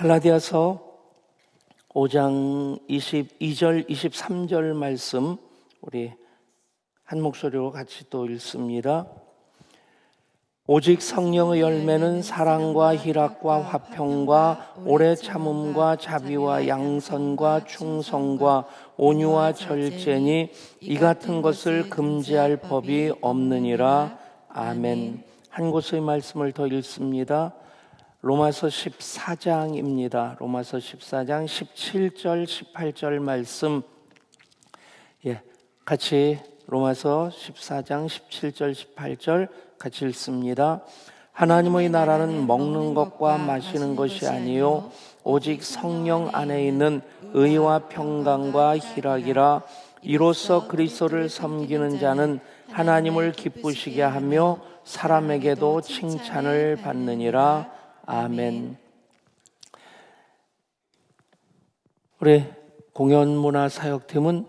갈라디아서 5장 22절 23절 말씀 우리 한 목소리로 같이 또 읽습니다. 오직 성령의 열매는 사랑과 희락과 화평과 오래 참음과 자비와 양선과 충성과 온유와 절제니 이 같은 것을 금지할 법이 없느니라. 아멘. 한 곳의 말씀을 더 읽습니다. 로마서 14장입니다. 로마서 14장 17절 18절 말씀 같이 로마서 14장 17절 18절 같이 읽습니다. 하나님의 나라는 먹는 것과 마시는 것이 아니요 오직 성령 안에 있는 의와 평강과 희락이라. 이로써 그리스도를 섬기는 자는 하나님을 기쁘시게 하며 사람에게도 칭찬을 받느니라. 아멘. 우리 공연문화사역팀은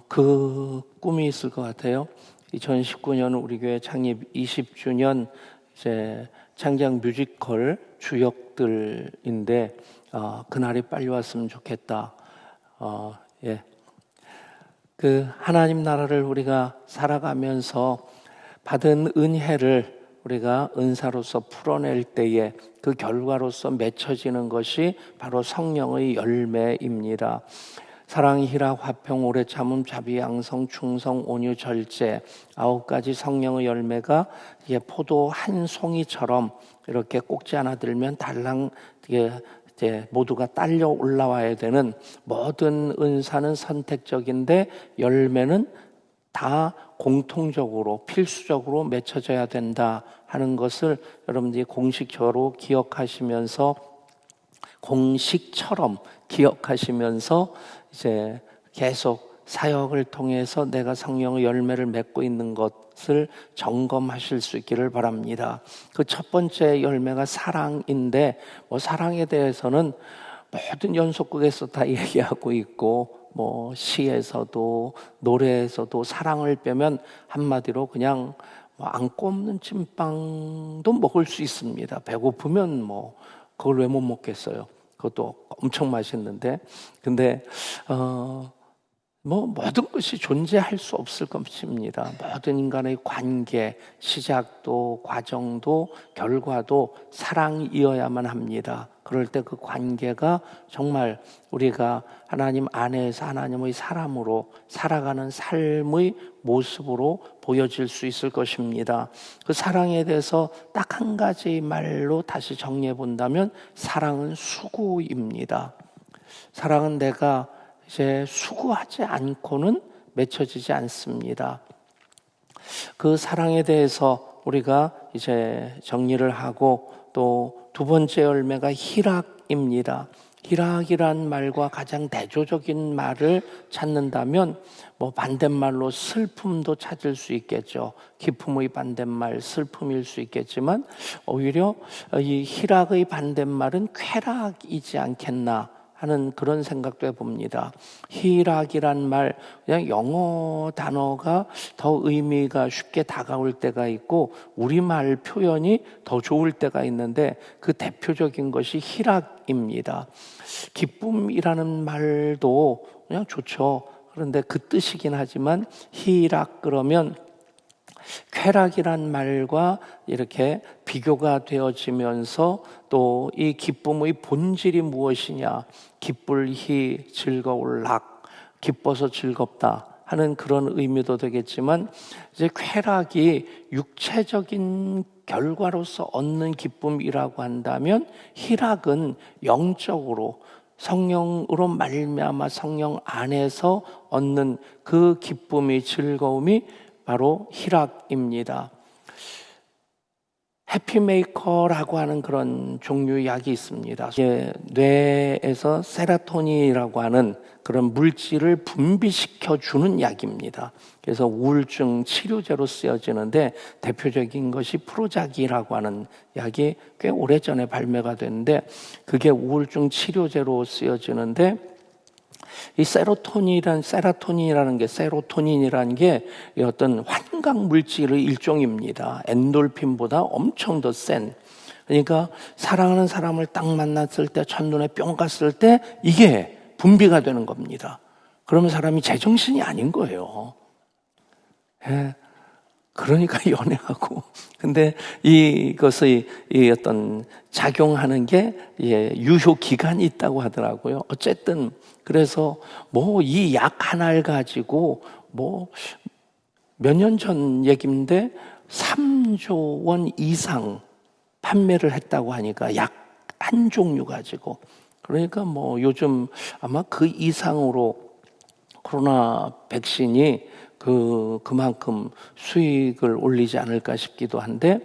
그 꿈이 있을 것 같아요. 2019년 우리 교회 창립 20주년 이제 창작 뮤지컬 주역들인데 그날이 빨리 왔으면 좋겠다. 그 하나님 나라를 우리가 살아가면서 받은 은혜를 우리가 은사로서 풀어낼 때에 그 결과로서 맺혀지는 것이 바로 성령의 열매입니다. 사랑, 희락, 화평, 오래 참음, 자비, 양성, 충성, 온유, 절제 9가지 성령의 열매가 포도 한 송이처럼 이렇게 꼭지 하나 들면 달랑 이제 모두가 딸려 올라와야 되는 모든 은사는 선택적인데 열매는 다 공통적으로 필수적으로 맺혀져야 된다 하는 것을 여러분들이 공식적으로 기억하시면서 공식처럼 기억하시면서 이제 계속 사역을 통해서 내가 성령의 열매를 맺고 있는 것을 점검하실 수 있기를 바랍니다. 그 첫 번째 열매가 사랑인데 사랑에 대해서는 모든 연속극에서 다 얘기하고 있고 시에서도 노래에서도 사랑을 빼면 한마디로 그냥 안 꼽는 찐빵도 먹을 수 있습니다. 배고프면 그걸 왜 못 먹겠어요? 그것도 엄청 맛있는데 근데 모든 것이 존재할 수 없을 것입니다. 모든 인간의 관계, 시작도 과정도 결과도 사랑이어야만 합니다. 그럴 때 그 관계가 정말 우리가 하나님 안에서 하나님의 사람으로 살아가는 삶의 모습으로 보여질 수 있을 것입니다. 그 사랑에 대해서 딱 한 가지 말로 다시 정리해 본다면 사랑은 수고입니다. 사랑은 내가 이제 수고하지 않고는 맺혀지지 않습니다. 그 사랑에 대해서 우리가 이제 정리를 하고 또 두 번째 열매가 희락입니다. 희락이란 말과 가장 대조적인 말을 찾는다면 반대말로 슬픔도 찾을 수 있겠죠. 기쁨의 반대말 슬픔일 수 있겠지만 오히려 이 희락의 반대말은 쾌락이지 않겠나 하는 그런 생각도 해봅니다. 희락이란 말, 그냥 영어 단어가 더 의미가 쉽게 다가올 때가 있고 우리말 표현이 더 좋을 때가 있는데 그 대표적인 것이 희락입니다. 기쁨이라는 말도 그냥 좋죠. 그런데 그 뜻이긴 하지만 희락 그러면 쾌락이란 말과 이렇게 비교가 되어지면서 또 이 기쁨의 본질이 무엇이냐, 기쁠 희 즐거울 락, 기뻐서 즐겁다 하는 그런 의미도 되겠지만 이제 쾌락이 육체적인 결과로서 얻는 기쁨이라고 한다면 희락은 영적으로 성령으로 말미암아 성령 안에서 얻는 그 기쁨이 즐거움이 바로 희락입니다. 해피메이커라고 하는 그런 종류의 약이 있습니다. 뇌에서 세로토닌이라고 하는 그런 물질을 분비시켜 주는 약입니다. 그래서 우울증 치료제로 쓰여지는데 대표적인 것이 프로자기라고 하는 약이 꽤 오래전에 발매가 됐는데 그게 우울증 치료제로 쓰여지는데 이 세로토닌이라는 게 어떤 환각 물질의 일종입니다. 엔돌핀보다 엄청 더 센 그러니까 사랑하는 사람을 딱 만났을 때, 첫눈에 뿅 갔을 때 이게 분비가 되는 겁니다. 그러면 사람이 제정신이 아닌 거예요. 예. 그러니까 연애하고. 근데 이것의 이 어떤 작용하는 게 유효 기간이 있다고 하더라고요. 어쨌든 그래서 뭐 이 약 하나를 가지고 뭐 몇 년 전 얘기인데 3조 원 이상 판매를 했다고 하니까 약 한 종류 가지고. 그러니까 뭐 요즘 아마 그 이상으로 코로나 백신이 그만큼 수익을 올리지 않을까 싶기도 한데,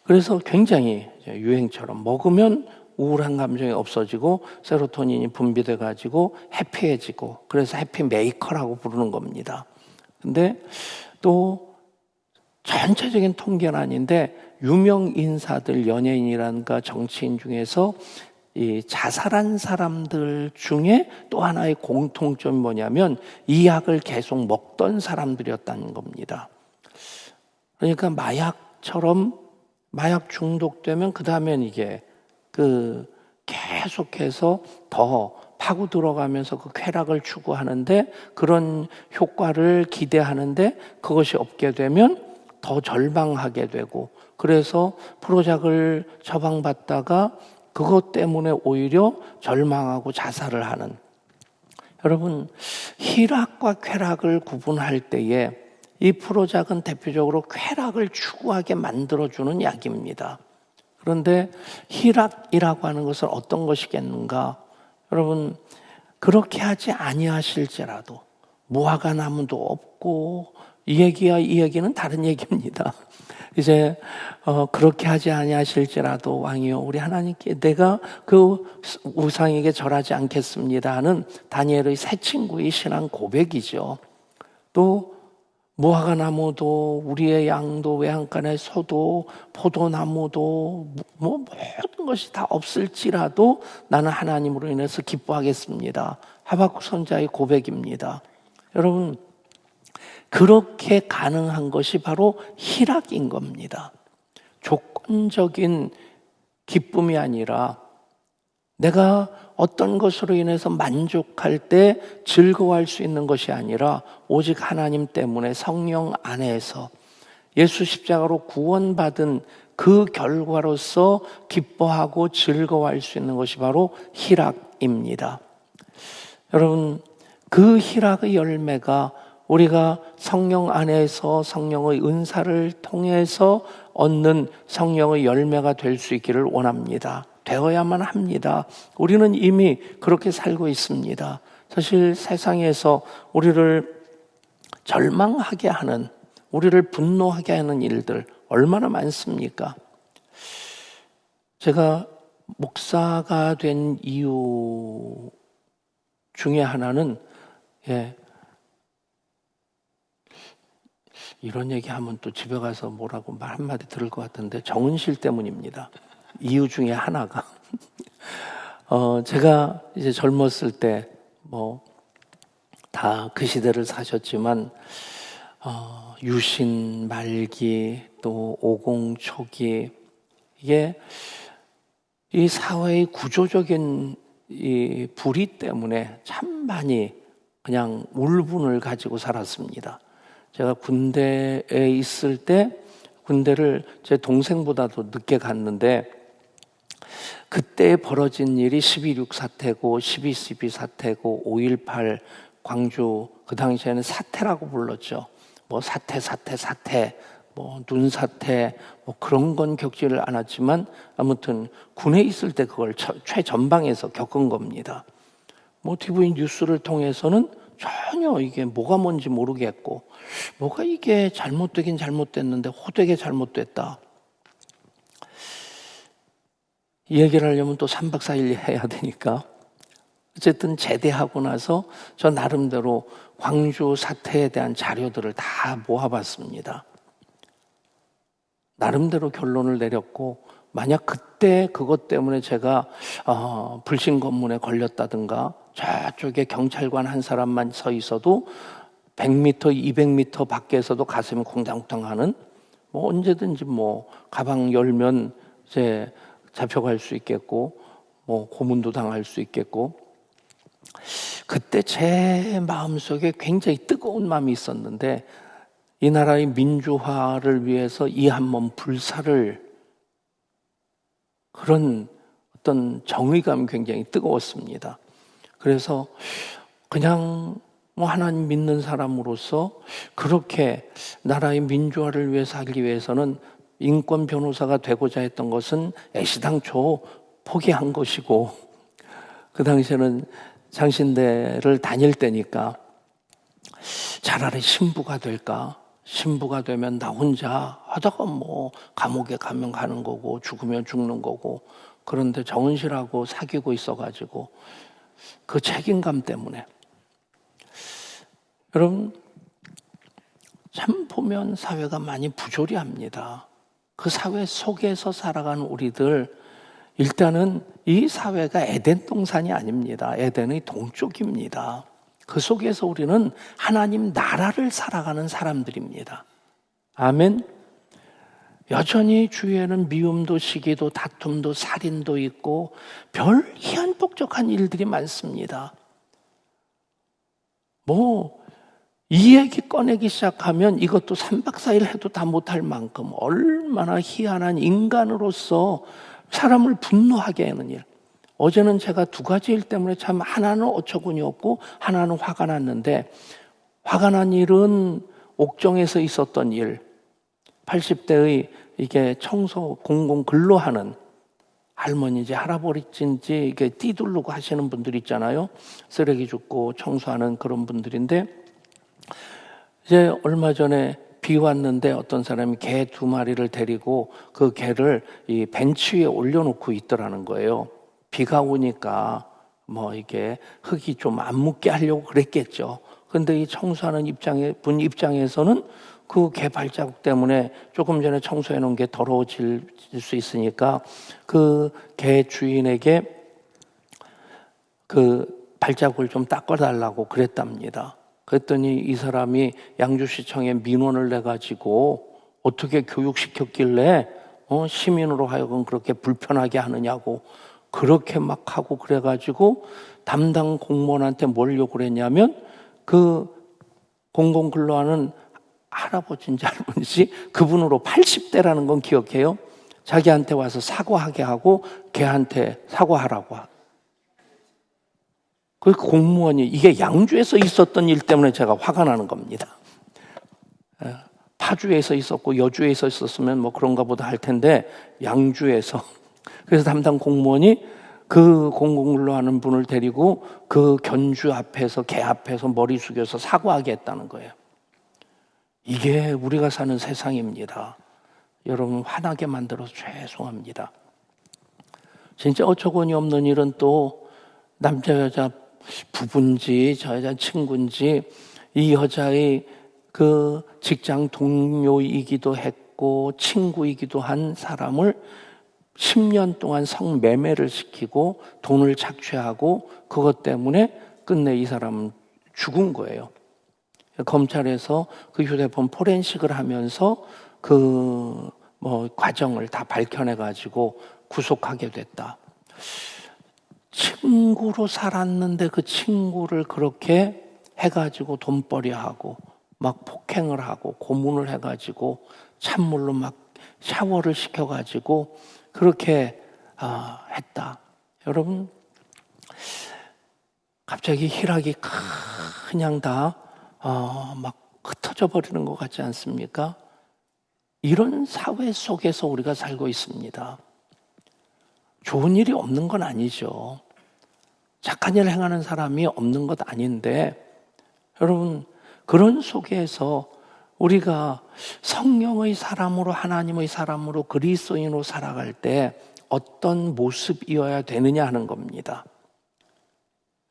그래서 굉장히 유행처럼 먹으면 우울한 감정이 없어지고 세로토닌이 분비돼 가지고 해피해지고, 그래서 해피메이커라고 부르는 겁니다. 근데 또 전체적인 통계는 아닌데 유명 인사들, 연예인이란가 정치인 중에서 이 자살한 사람들 중에 또 하나의 공통점이 뭐냐면 이 약을 계속 먹던 사람들이었다는 겁니다. 그러니까 마약처럼 마약 중독되면 그 다음엔 이게 계속해서 더 파고 들어가면서 그 쾌락을 추구하는데, 그런 효과를 기대하는데 그것이 없게 되면 더 절망하게 되고, 그래서 프로작을 처방받다가 그것 때문에 오히려 절망하고 자살을 하는. 여러분, 희락과 쾌락을 구분할 때에 이 프로작은 대표적으로 쾌락을 추구하게 만들어주는 약입니다. 그런데 희락이라고 하는 것은 어떤 것이겠는가? 여러분, 그렇게 하지 아니하실지라도 무화과 나무도 없고, 이 얘기와 이 얘기는 다른 얘기입니다. 이제 그렇게 하지 아니하실지라도 왕이여 우리 하나님께 내가 그 우상에게 절하지 않겠습니다 하는 다니엘의 새 친구의 신앙 고백이죠. 또 무화과 나무도 우리의 양도 외양간의 소도 포도나무도 뭐 모든 것이 다 없을지라도 나는 하나님으로 인해서 기뻐하겠습니다. 하박국 선지자의 고백입니다. 여러분, 그렇게 가능한 것이 바로 희락인 겁니다. 조건적인 기쁨이 아니라 내가 어떤 것으로 인해서 만족할 때 즐거워할 수 있는 것이 아니라 오직 하나님 때문에 성령 안에서 예수 십자가로 구원받은 그 결과로서 기뻐하고 즐거워할 수 있는 것이 바로 희락입니다. 여러분, 그 희락의 열매가 우리가 성령 안에서 성령의 은사를 통해서 얻는 성령의 열매가 될 수 있기를 원합니다. 되어야만 합니다. 우리는 이미 그렇게 살고 있습니다. 사실 세상에서 우리를 절망하게 하는, 우리를 분노하게 하는 일들 얼마나 많습니까? 제가 목사가 된 이유 중에 하나는 이런 얘기하면 또 집에 가서 뭐라고 말 한마디 들을 것 같은데 정은실 때문입니다. 이유 중에 하나가 제가 이제 젊었을 때 뭐 다 그 시대를 사셨지만 유신 말기 또 오공 초기, 이게 이 사회의 구조적인 이 불의 때문에 참 많이 그냥 울분을 가지고 살았습니다. 제가 군대에 있을 때 군대를 제 동생보다도 늦게 갔는데, 그때 벌어진 일이 12.6 사태고 12.12 사태고 5.18 광주, 그 당시에는 사태라고 불렀죠. 뭐 사태 뭐 눈사태 뭐 그런 건 겪지를 않았지만 아무튼 군에 있을 때 그걸 최전방에서 겪은 겁니다. 뭐 TV 뉴스를 통해서는 전혀 이게 뭐가 뭔지 모르겠고, 뭐가 이게 잘못되긴 잘못됐는데 호되게 잘못됐다, 이 얘기를 하려면 또 3박 4일 해야 되니까 어쨌든 제대하고 나서 저 나름대로 광주 사태에 대한 자료들을 다 모아봤습니다. 나름대로 결론을 내렸고, 만약 그때 그것 때문에 제가 불신검문에 걸렸다든가 저쪽에 경찰관 한 사람만 서 있어도 100m, 200m 밖에서도 가슴이 쿵당쿵당하는, 뭐 언제든지 뭐 가방 열면 이제 잡혀갈 수 있겠고, 뭐 고문도 당할 수 있겠고, 그때 제 마음속에 굉장히 뜨거운 마음이 있었는데, 이 나라의 민주화를 위해서 이 한 몸 불사를, 그런 어떤 정의감이 굉장히 뜨거웠습니다. 그래서 그냥 뭐 하나님 믿는 사람으로서 그렇게 나라의 민주화를 위해서 하기 위해서는 인권 변호사가 되고자 했던 것은 애시당초 포기한 것이고, 그 당시에는 장신대를 다닐 때니까 차라리 신부가 될까? 신부가 되면 나 혼자 하다가 뭐 감옥에 가면 가는 거고 죽으면 죽는 거고, 그런데 정은실하고 사귀고 있어가지고 그 책임감 때문에. 여러분, 참 보면 사회가 많이 부조리합니다. 그 사회 속에서 살아가는 우리들, 일단은 이 사회가 에덴 동산이 아닙니다. 에덴의 동쪽입니다. 그 속에서 우리는 하나님 나라를 살아가는 사람들입니다. 아멘. 여전히 주위에는 미움도 시기도 다툼도 살인도 있고 별 희한복적한 일들이 많습니다. 뭐 이 얘기 꺼내기 시작하면 이것도 3박 4일 해도 다 못할 만큼 얼마나 희한한 인간으로서 사람을 분노하게 하는 일. 어제는 제가 두 가지 일 때문에 참, 하나는 어처구니없고 하나는 화가 났는데, 화가 난 일은 옥정에서 있었던 일, 80대의 이게 청소 공공 근로하는 할머니인지 할아버지인지 이게 띠두르고 하시는 분들 있잖아요. 쓰레기 줍고 청소하는 그런 분들인데, 이제 얼마 전에 비 왔는데 어떤 사람이 개 2마리를 데리고 그 개를 이 벤치 위에 올려놓고 있더라는 거예요. 비가 오니까 뭐 이게 흙이 좀 안 묻게 하려고 그랬겠죠. 근데 이 청소하는 분 입장에서는 그 개 발자국 때문에 조금 전에 청소해 놓은 게 더러워질 수 있으니까 그 개 주인에게 그 발자국을 좀 닦아달라고 그랬답니다. 그랬더니 이 사람이 양주시청에 민원을 내가지고 어떻게 교육시켰길래 시민으로 하여금 그렇게 불편하게 하느냐고 그렇게 막 하고, 그래가지고 담당 공무원한테 뭘 요구를 했냐면, 그 공공근로하는 할아버지인지 할머니지 그분으로 80대라는 건 기억해요. 자기한테 와서 사과하게 하고 걔한테 사과하라고 하고. 그 공무원이, 이게 양주에서 있었던 일 때문에 제가 화가 나는 겁니다. 파주에서 있었고 여주에서 있었으면 뭐 그런가 보다 할 텐데, 양주에서. 그래서 담당 공무원이 그 공공근로하는 분을 데리고 그 견주 앞에서, 개 앞에서 머리 숙여서 사과하게 했다는 거예요. 이게 우리가 사는 세상입니다. 여러분, 화나게 만들어서 죄송합니다. 진짜 어처구니 없는 일은 또 남자 여자 부부인지 저 여자 친구인지, 이 여자의 그 직장 동료이기도 했고 친구이기도 한 사람을 10년 동안 성매매를 시키고 돈을 착취하고, 그것 때문에 끝내 이 사람은 죽은 거예요. 검찰에서 그 휴대폰 포렌식을 하면서 그 뭐 과정을 다 밝혀내 가지고 구속하게 됐다. 친구로 살았는데 그 친구를 그렇게 해가지고 돈벌이하고 막 폭행을 하고 고문을 해가지고 찬물로 막 샤워를 시켜가지고 그렇게 했다. 여러분, 갑자기 희락이 그냥 다 막 흩어져 버리는 것 같지 않습니까? 이런 사회 속에서 우리가 살고 있습니다. 좋은 일이 없는 건 아니죠. 착한 일을 행하는 사람이 없는 것 아닌데, 여러분, 그런 속에서 우리가 성령의 사람으로, 하나님의 사람으로, 그리스도인으로 살아갈 때 어떤 모습이어야 되느냐 하는 겁니다.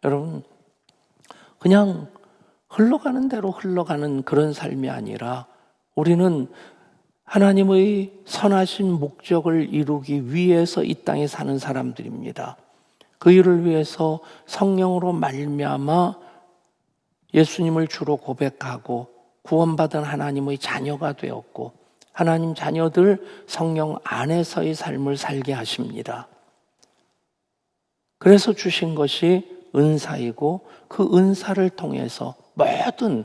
여러분, 그냥 흘러가는 대로 흘러가는 그런 삶이 아니라, 우리는 하나님의 선하신 목적을 이루기 위해서 이 땅에 사는 사람들입니다. 그 일을 위해서 성령으로 말미암아 예수님을 주로 고백하고 구원받은 하나님의 자녀가 되었고, 하나님 자녀들 성령 안에서의 삶을 살게 하십니다. 그래서 주신 것이 은사이고 그 은사를 통해서 모든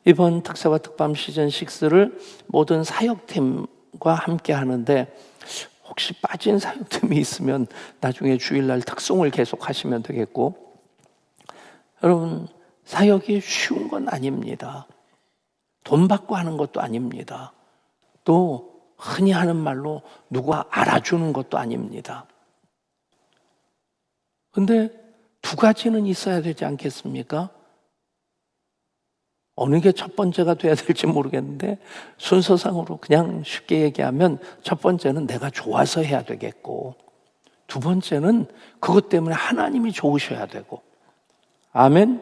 이번 특사와 특밤 시즌 6를 모든 사역팀과 함께 하는데 혹시 빠진 사역팀이 있으면 나중에 주일날 특송을 계속 하시면 되겠고, 여러분 사역이 쉬운 건 아닙니다. 돈 받고 하는 것도 아닙니다. 또 흔히 하는 말로 누가 알아주는 것도 아닙니다. 근데 두 가지는 있어야 되지 않겠습니까? 어느 게 첫 번째가 돼야 될지 모르겠는데 순서상으로 그냥 쉽게 얘기하면 첫 번째는 내가 좋아서 해야 되겠고, 두 번째는 그것 때문에 하나님이 좋으셔야 되고. 아멘?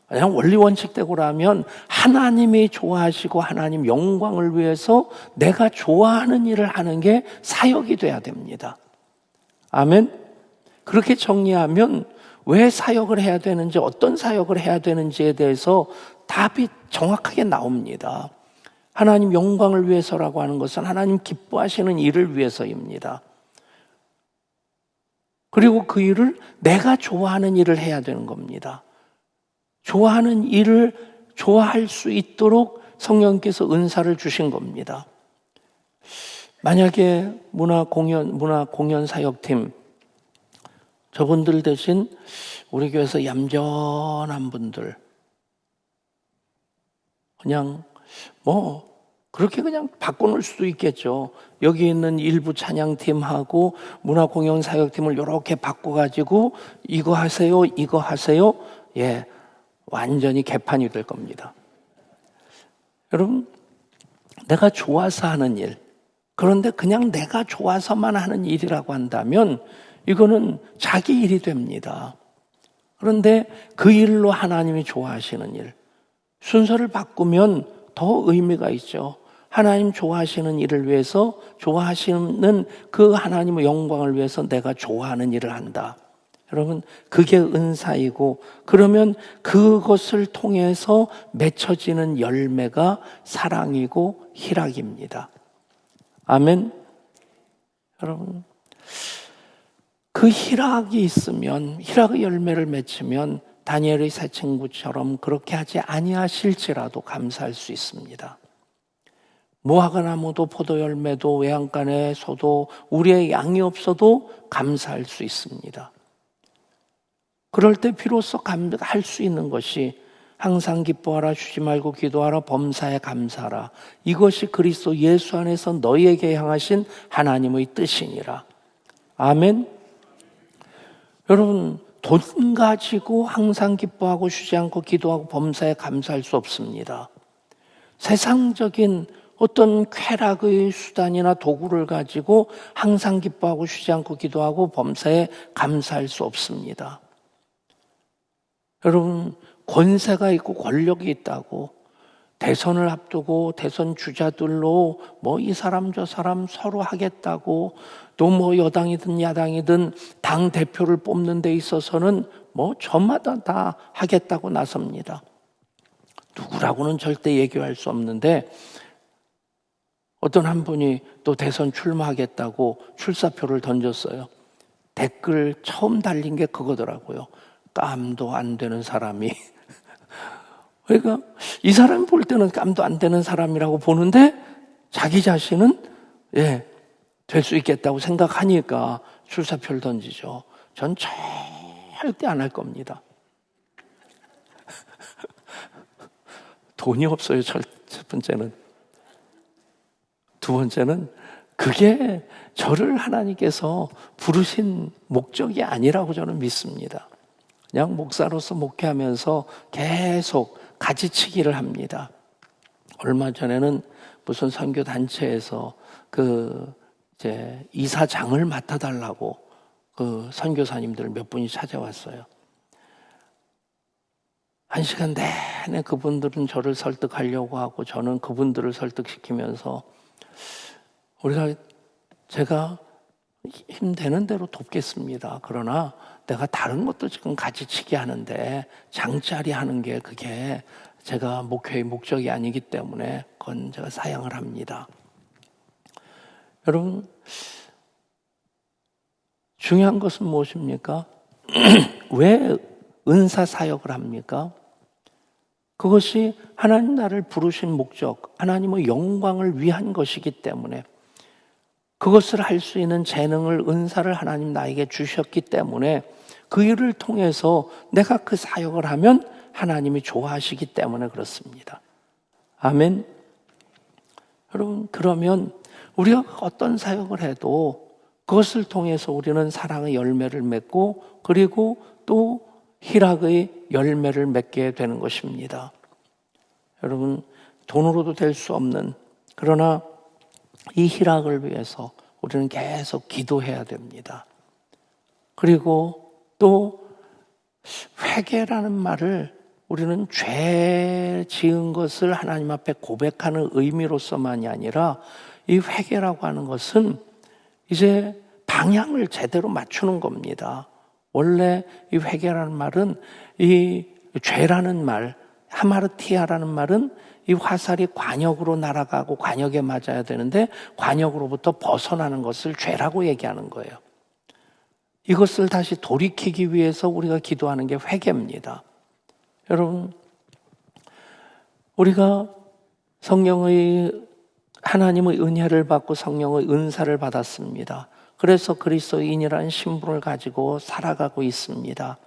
그냥 원리 원칙대로라면 하나님이 좋아하시고 하나님 영광을 위해서 내가 좋아하는 일을 하는 게 사역이 돼야 됩니다. 아멘? 그렇게 정리하면 왜 사역을 해야 되는지, 어떤 사역을 해야 되는지에 대해서 답이 정확하게 나옵니다. 하나님 영광을 위해서라고 하는 것은 하나님 기뻐하시는 일을 위해서입니다. 그리고 그 일을 내가 좋아하는 일을 해야 되는 겁니다. 좋아하는 일을 좋아할 수 있도록 성령께서 은사를 주신 겁니다. 만약에 문화 공연 사역팀, 저분들 대신 우리 교회에서 얌전한 분들, 그냥 그렇게 그냥 바꿔놓을 수도 있겠죠. 여기 있는 일부 찬양팀하고 문화공연 사역팀을 이렇게 바꿔가지고 이거 하세요, 이거 하세요. 예, 완전히 개판이 될 겁니다. 여러분, 내가 좋아서 하는 일, 그런데 그냥 내가 좋아서만 하는 일이라고 한다면 이거는 자기 일이 됩니다. 그런데 그 일로 하나님이 좋아하시는 일, 순서를 바꾸면 더 의미가 있죠. 하나님 좋아하시는 일을 위해서, 좋아하시는 그 하나님의 영광을 위해서 내가 좋아하는 일을 한다. 여러분, 그게 은사이고, 그러면 그것을 통해서 맺혀지는 열매가 사랑이고 희락입니다. 아멘. 여러분, 그 희락이 있으면, 희락의 열매를 맺으면 다니엘의 세 친구처럼 그렇게 하지 아니하실지라도 감사할 수 있습니다. 무화과나무도 포도열매도 외양간에 소도 우리의 양이 없어도 감사할 수 있습니다. 그럴 때 비로소 할 수 있는 것이 항상 기뻐하라, 쉬지 말고 기도하라, 범사에 감사하라. 이것이 그리스도 예수 안에서 너희에게 향하신 하나님의 뜻이니라. 아멘. 여러분, 돈 가지고 항상 기뻐하고 쉬지 않고 기도하고 범사에 감사할 수 없습니다. 세상적인 어떤 쾌락의 수단이나 도구를 가지고 항상 기뻐하고 쉬지 않고 기도하고 범사에 감사할 수 없습니다. 여러분, 권세가 있고 권력이 있다고 대선을 앞두고 대선 주자들로 이 사람 저 사람 서로 하겠다고, 또 여당이든 야당이든 당 대표를 뽑는 데 있어서는 저마다 다 하겠다고 나섭니다. 누구라고는 절대 얘기할 수 없는데 어떤 한 분이 또 대선 출마하겠다고 출사표를 던졌어요. 댓글 처음 달린 게 그거더라고요. 깜도 안 되는 사람이. 그러니까 이 사람이 볼 때는 깜도 안 되는 사람이라고 보는데 자기 자신은 될 수 있겠다고 생각하니까 출사표를 던지죠. 전 절대 안 할 겁니다. 돈이 없어요, 첫 번째는. 두 번째는 그게 저를 하나님께서 부르신 목적이 아니라고 저는 믿습니다. 그냥 목사로서 목회하면서 계속 가지치기를 합니다. 얼마 전에는 무슨 선교 단체에서 이제 이사장을 맡아달라고 그 선교사님들 몇 분이 찾아왔어요. 1시간 내내 그분들은 저를 설득하려고 하고 저는 그분들을 설득시키면서 제가 힘되는 대로 돕겠습니다. 그러나 내가 다른 것도 지금 가지치기 하는데 장짜리 하는 게 그게 제가 목회의 목적이 아니기 때문에 그건 제가 사양을 합니다. 여러분, 중요한 것은 무엇입니까? 왜 은사 사역을 합니까? 그것이 하나님 나를 부르신 목적, 하나님의 영광을 위한 것이기 때문에, 그것을 할 수 있는 재능을, 은사를 하나님 나에게 주셨기 때문에, 그 일을 통해서 내가 그 사역을 하면 하나님이 좋아하시기 때문에 그렇습니다. 아멘. 여러분, 그러면 우리가 어떤 사역을 해도 그것을 통해서 우리는 사랑의 열매를 맺고, 그리고 또 희락의 열매를 맺게 되는 것입니다. 여러분, 돈으로도 될 수 없는, 그러나 이 희락을 위해서 우리는 계속 기도해야 됩니다. 그리고 또 회개라는 말을 우리는 죄 지은 것을 하나님 앞에 고백하는 의미로서만이 아니라, 이 회개라고 하는 것은 이제 방향을 제대로 맞추는 겁니다. 원래 이 회개라는 말은, 이 죄라는 말, 하마르티아라는 말은 이 화살이 관역으로 날아가고 관역에 맞아야 되는데 관역으로부터 벗어나는 것을 죄라고 얘기하는 거예요. 이것을 다시 돌이키기 위해서 우리가 기도하는 게 회개입니다. 여러분, 우리가 성령의, 하나님의 은혜를 받고 성령의 은사를 받았습니다. 그래서 그리스도인이라는 신분을 가지고 살아가고 있습니다.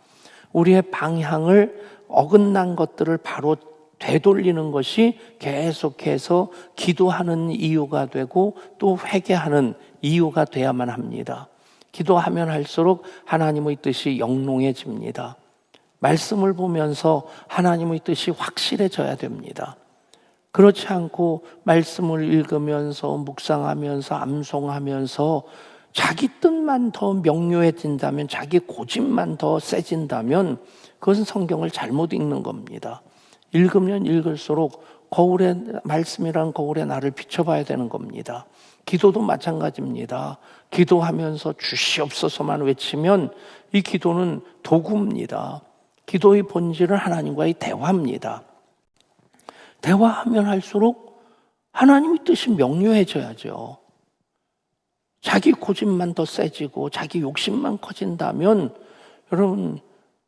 우리의 방향을 어긋난 것들을 바로 되돌리는 것이 계속해서 기도하는 이유가 되고 또 회개하는 이유가 돼야만 합니다. 기도하면 할수록 하나님의 뜻이 영롱해집니다. 말씀을 보면서 하나님의 뜻이 확실해져야 됩니다. 그렇지 않고 말씀을 읽으면서 묵상하면서 암송하면서 자기 뜻만 더 명료해진다면, 자기 고집만 더 세진다면 그것은 성경을 잘못 읽는 겁니다. 읽으면 읽을수록 거울에, 말씀이란 거울에 나를 비춰봐야 되는 겁니다. 기도도 마찬가지입니다. 기도하면서 주시옵소서만 외치면 이 기도는 도구입니다. 기도의 본질은 하나님과의 대화입니다. 대화하면 할수록 하나님의 뜻이 명료해져야죠. 자기 고집만 더 세지고 자기 욕심만 커진다면 여러분,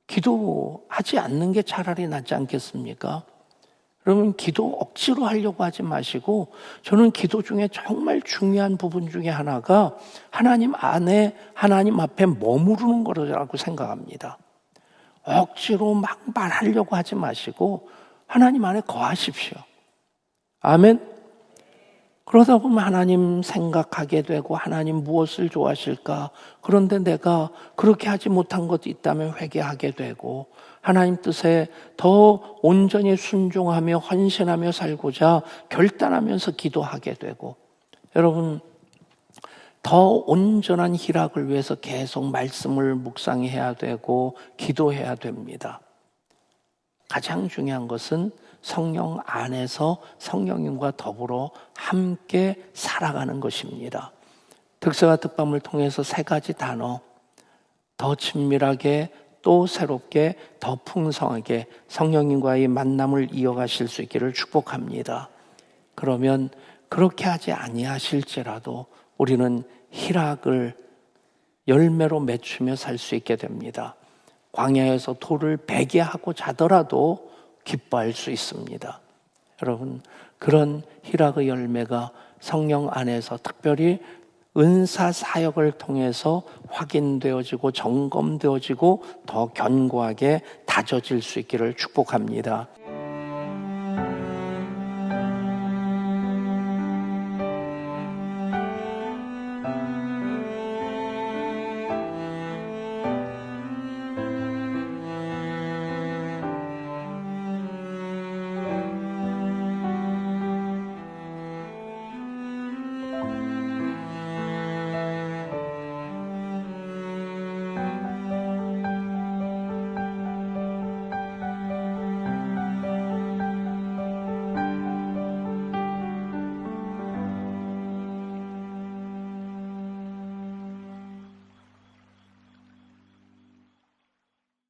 기도하지 않는 게 차라리 낫지 않겠습니까? 여러분, 기도 억지로 하려고 하지 마시고, 저는 기도 중에 정말 중요한 부분 중에 하나가 하나님 안에, 하나님 앞에 머무르는 거라고 생각합니다. 억지로 막 말하려고 하지 마시고 하나님 안에 거하십시오. 아멘. 그러다 보면 하나님 생각하게 되고, 하나님 무엇을 좋아하실까? 그런데 내가 그렇게 하지 못한 것도 있다면 회개하게 되고, 하나님 뜻에 더 온전히 순종하며 헌신하며 살고자 결단하면서 기도하게 되고, 여러분, 더 온전한 희락을 위해서 계속 말씀을 묵상해야 되고 기도해야 됩니다. 가장 중요한 것은 성령 안에서 성령님과 더불어 함께 살아가는 것입니다. 득세와 득밤을 통해서 세 가지 단어, 더 친밀하게, 또 새롭게, 더 풍성하게 성령님과의 만남을 이어가실 수 있기를 축복합니다. 그러면 그렇게 하지 아니하실지라도 우리는 희락을 열매로 맺으며 살 수 있게 됩니다. 광야에서 돌을 베게 하고 자더라도 기뻐할 수 있습니다. 여러분, 그런 희락의 열매가 성령 안에서 특별히 은사 사역을 통해서 확인되어지고 점검되어지고 더 견고하게 다져질 수 있기를 축복합니다.